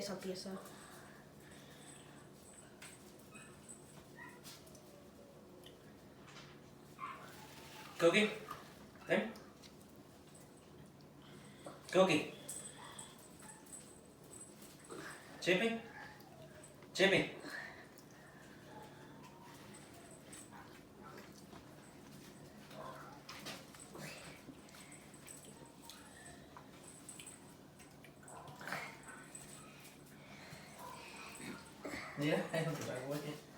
esa pieza. Cookie? There? Cookie? Chippy? Chippy? Đi đó, em không chịu bạn của chị.